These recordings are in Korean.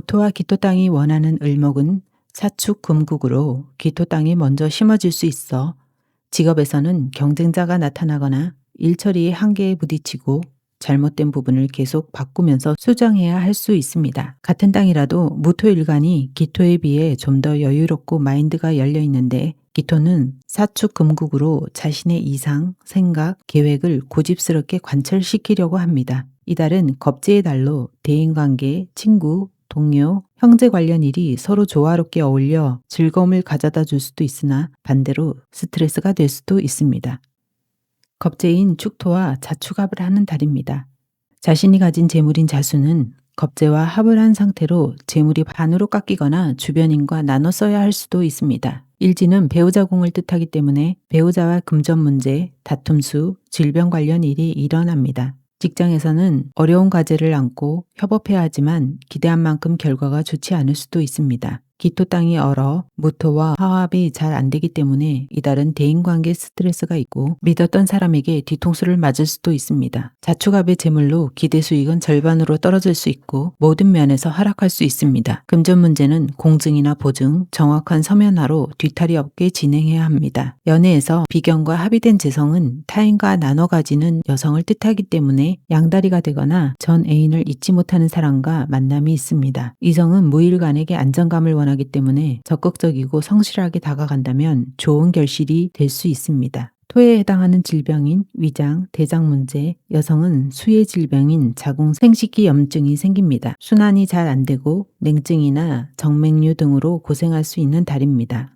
무토와 기토 땅이 원하는 을목은 사축 금국으로 기토 땅이 먼저 심어질 수 있어 직업에서는 경쟁자가 나타나거나 일처리의 한계에 부딪히고 잘못된 부분을 계속 바꾸면서 수정해야 할 수 있습니다. 같은 땅이라도 무토일간이 기토에 비해 좀 더 여유롭고 마인드가 열려 있는데 기토는 사축 금국으로 자신의 이상, 생각, 계획을 고집스럽게 관철시키려고 합니다. 이달은 겁재의 달로 대인관계, 친구, 동료, 형제 관련 일이 서로 조화롭게 어울려 즐거움을 가져다 줄 수도 있으나 반대로 스트레스가 될 수도 있습니다. 겁재인 축토와 자축합을 하는 달입니다. 자신이 가진 재물인 자수는 겁재와 합을 한 상태로 재물이 반으로 깎이거나 주변인과 나눠 써야 할 수도 있습니다. 일지는 배우자 공을 뜻하기 때문에 배우자와 금전 문제, 다툼수, 질병 관련 일이 일어납니다. 직장에서는 어려운 과제를 안고 협업해야 하지만 기대한 만큼 결과가 좋지 않을 수도 있습니다. 기토 땅이 얼어 무토와 화합이 잘 안 되기 때문에 이달은 대인관계 스트레스가 있고 믿었던 사람에게 뒤통수를 맞을 수도 있습니다. 자축합의 재물로 기대 수익은 절반으로 떨어질 수 있고 모든 면에서 하락할 수 있습니다. 금전 문제는 공증이나 보증, 정확한 서면화로 뒤탈이 없게 진행해야 합니다. 연애에서 비견과 합의된 재성은 타인과 나눠 가지는 여성을 뜻하기 때문에 양다리가 되거나 전 애인을 잊지 못하는 사람과 만남이 있습니다. 이성은 무일간에게 안정감을 원하기 때문에 적극적이고 성실하게 다가간다면 좋은 결실이 될 수 있습니다. 토에 해당하는 질병인 위장, 대장 문제, 여성은 수의 질병인 자궁 생식기 염증이 생깁니다. 순환이 잘 안 되고 냉증이나 정맥류 등으로 고생할 수 있는 달입니다.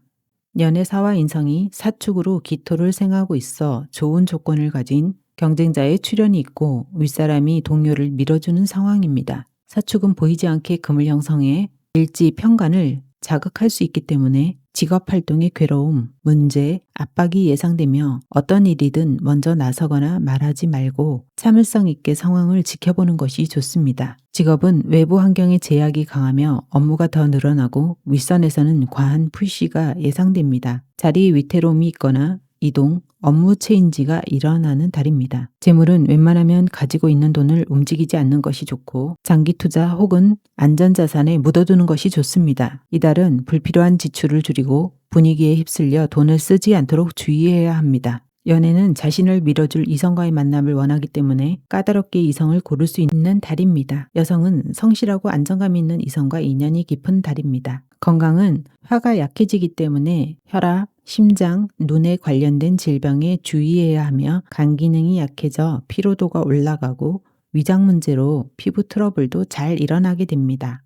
연애사와 인성이 사축으로 기토를 생하고 있어 좋은 조건을 가진 경쟁자의 출현이 있고 윗사람이 동료를 밀어주는 상황입니다. 사축은 보이지 않게 금을 형성해 일지 편관을 자극할 수 있기 때문에 직업활동의 괴로움, 문제, 압박이 예상되며 어떤 일이든 먼저 나서거나 말하지 말고 참을성 있게 상황을 지켜보는 것이 좋습니다. 직업은 외부 환경의 제약이 강하며 업무가 더 늘어나고 윗선에서는 과한 푸시가 예상됩니다. 자리 위태로움이 있거나 이동, 업무 체인지가 일어나는 달입니다. 재물은 웬만하면 가지고 있는 돈을 움직이지 않는 것이 좋고 장기 투자 혹은 안전자산에 묻어두는 것이 좋습니다. 이달은 불필요한 지출을 줄이고 분위기에 휩쓸려 돈을 쓰지 않도록 주의해야 합니다. 연애는 자신을 밀어줄 이성과의 만남을 원하기 때문에 까다롭게 이성을 고를 수 있는 달입니다. 여성은 성실하고 안정감 있는 이성과 인연이 깊은 달입니다. 건강은 화가 약해지기 때문에 혈압, 심장, 눈에 관련된 질병에 주의해야 하며 간 기능이 약해져 피로도가 올라가고 위장 문제로 피부 트러블도 잘 일어나게 됩니다.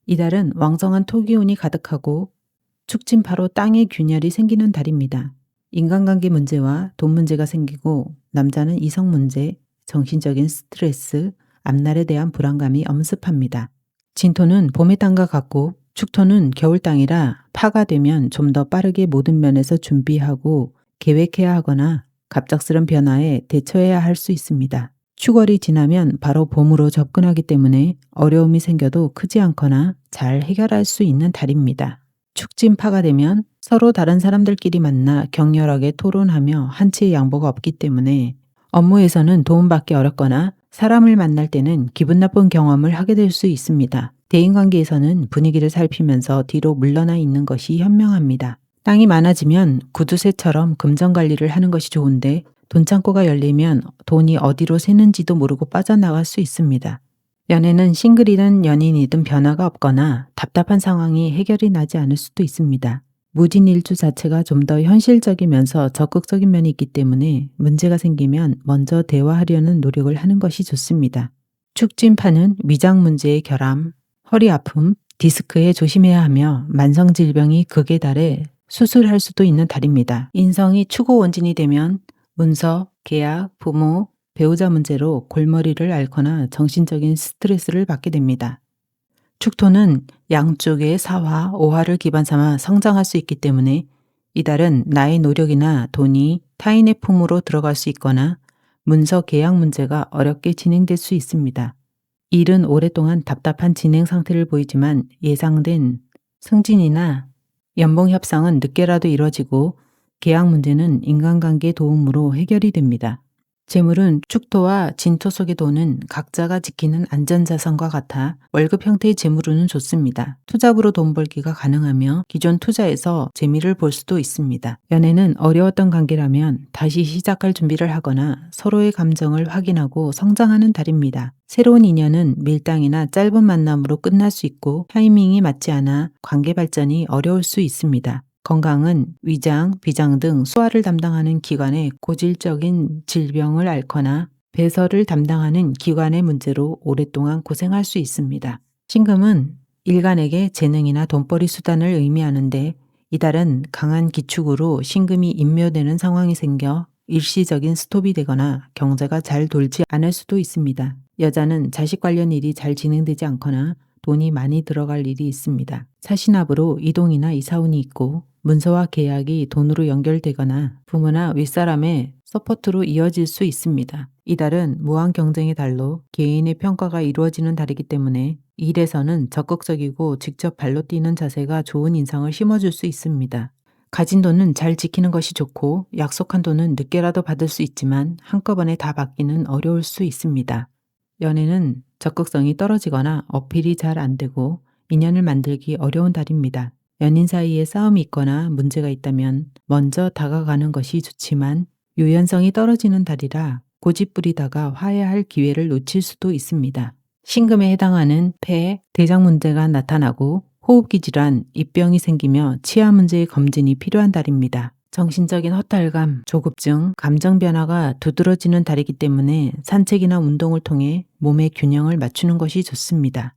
이달은 왕성한 토기운이 가득하고 축진파로 땅의 균열이 생기는 달입니다. 인간관계 문제와 돈 문제가 생기고 남자는 이성 문제, 정신적인 스트레스, 앞날에 대한 불안감이 엄습합니다. 진토는 봄의 땅과 같고 축토는 겨울 땅이라 파가 되면 좀 더 빠르게 모든 면에서 준비하고 계획해야 하거나 갑작스런 변화에 대처해야 할 수 있습니다. 축월이 지나면 바로 봄으로 접근하기 때문에 어려움이 생겨도 크지 않거나 잘 해결할 수 있는 달입니다. 축진파가 되면 서로 다른 사람들끼리 만나 격렬하게 토론하며 한치의 양보가 없기 때문에 업무에서는 도움받기 어렵거나 사람을 만날 때는 기분 나쁜 경험을 하게 될 수 있습니다. 대인관계에서는 분위기를 살피면서 뒤로 물러나 있는 것이 현명합니다. 땅이 많아지면 구두쇠처럼 금전관리를 하는 것이 좋은데 돈창고가 열리면 돈이 어디로 새는지도 모르고 빠져나갈 수 있습니다. 연애는 싱글이든 연인이든 변화가 없거나 답답한 상황이 해결이 나지 않을 수도 있습니다. 무진일주 자체가 좀 더 현실적이면서 적극적인 면이 있기 때문에 문제가 생기면 먼저 대화하려는 노력을 하는 것이 좋습니다. 축진파는 위장 문제의 결함, 허리 아픔, 디스크에 조심해야 하며 만성질병이 극에 달해 수술할 수도 있는 달입니다. 인성이 축호 원진이 되면 문서, 계약, 부모, 배우자 문제로 골머리를 앓거나 정신적인 스트레스를 받게 됩니다. 축토는 양쪽의 사화, 오화를 기반 삼아 성장할 수 있기 때문에 이달은 나의 노력이나 돈이 타인의 품으로 들어갈 수 있거나 문서 계약 문제가 어렵게 진행될 수 있습니다. 일은 오랫동안 답답한 진행 상태를 보이지만 예상된 승진이나 연봉 협상은 늦게라도 이뤄지고 계약 문제는 인간관계 도움으로 해결이 됩니다. 재물은 축토와 진토 속에 도는 각자가 지키는 안전자산과 같아 월급 형태의 재물운은 좋습니다. 투잡으로 돈 벌기가 가능하며 기존 투자에서 재미를 볼 수도 있습니다. 연애는 어려웠던 관계라면 다시 시작할 준비를 하거나 서로의 감정을 확인하고 성장하는 달입니다. 새로운 인연은 밀당이나 짧은 만남으로 끝날 수 있고 타이밍이 맞지 않아 관계 발전이 어려울 수 있습니다. 건강은 위장, 비장 등 소화를 담당하는 기관의 고질적인 질병을 앓거나 배설을 담당하는 기관의 문제로 오랫동안 고생할 수 있습니다. 신금은 일간에게 재능이나 돈벌이 수단을 의미하는데 이달은 강한 기축으로 신금이 인묘되는 상황이 생겨 일시적인 스톱이 되거나 경제가 잘 돌지 않을 수도 있습니다. 여자는 자식 관련 일이 잘 진행되지 않거나 돈이 많이 들어갈 일이 있습니다. 사신합으로 이동이나 이사운이 있고 문서와 계약이 돈으로 연결되거나 부모나 윗사람의 서포트로 이어질 수 있습니다. 이달은 무한 경쟁의 달로 개인의 평가가 이루어지는 달이기 때문에 일에서는 적극적이고 직접 발로 뛰는 자세가 좋은 인상을 심어줄 수 있습니다. 가진 돈은 잘 지키는 것이 좋고 약속한 돈은 늦게라도 받을 수 있지만 한꺼번에 다 받기는 어려울 수 있습니다. 연애는 적극성이 떨어지거나 어필이 잘 안 되고 인연을 만들기 어려운 달입니다. 연인 사이에 싸움이 있거나 문제가 있다면 먼저 다가가는 것이 좋지만 유연성이 떨어지는 달이라 고집부리다가 화해할 기회를 놓칠 수도 있습니다. 신금에 해당하는 폐, 대장 문제가 나타나고 호흡기 질환, 입병이 생기며 치아 문제의 검진이 필요한 달입니다. 정신적인 허탈감, 조급증, 감정 변화가 두드러지는 달이기 때문에 산책이나 운동을 통해 몸의 균형을 맞추는 것이 좋습니다.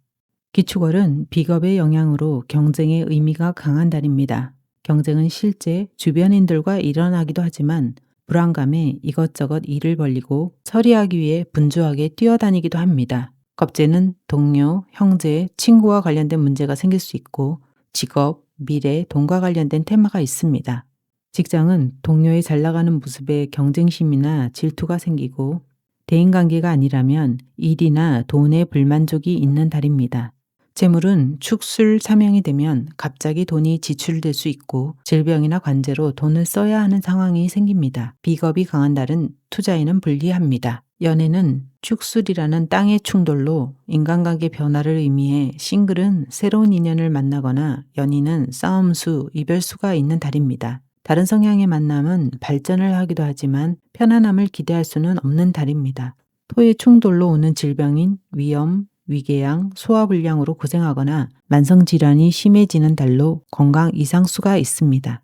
기축월은 비겁의 영향으로 경쟁의 의미가 강한 달입니다. 경쟁은 실제 주변인들과 일어나기도 하지만 불안감에 이것저것 일을 벌리고 처리하기 위해 분주하게 뛰어다니기도 합니다. 겁재는 동료, 형제, 친구와 관련된 문제가 생길 수 있고 직업, 미래, 돈과 관련된 테마가 있습니다. 직장은 동료의 잘 나가는 모습에 경쟁심이나 질투가 생기고 대인관계가 아니라면 일이나 돈에 불만족이 있는 달입니다. 재물은 축술 사명이 되면 갑자기 돈이 지출될 수 있고 질병이나 관제로 돈을 써야 하는 상황이 생깁니다. 비겁이 강한 달은 투자에는 불리합니다. 연애는 축술이라는 땅의 충돌로 인간관계 변화를 의미해 싱글은 새로운 인연을 만나거나 연인은 싸움수, 이별수가 있는 달입니다. 다른 성향의 만남은 발전을 하기도 하지만 편안함을 기대할 수는 없는 달입니다. 토의 충돌로 오는 질병인 위염, 위궤양, 소화불량으로 고생하거나 만성질환이 심해지는 달로 건강 이상수가 있습니다.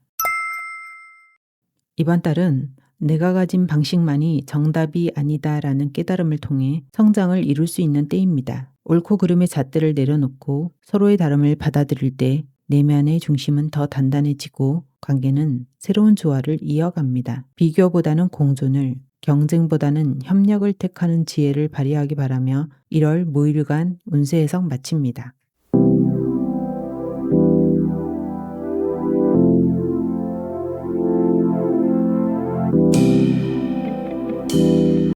이번 달은 내가 가진 방식만이 정답이 아니다라는 깨달음을 통해 성장을 이룰 수 있는 때입니다. 옳고 그름의 잣대를 내려놓고 서로의 다름을 받아들일 때 내면의 중심은 더 단단해지고 관계는 새로운 조화를 이어갑니다. 비교보다는 공존을, 경쟁보다는 협력을 택하는 지혜를 발휘하기 바라며 1월 5일간 운세 해석 마칩니다.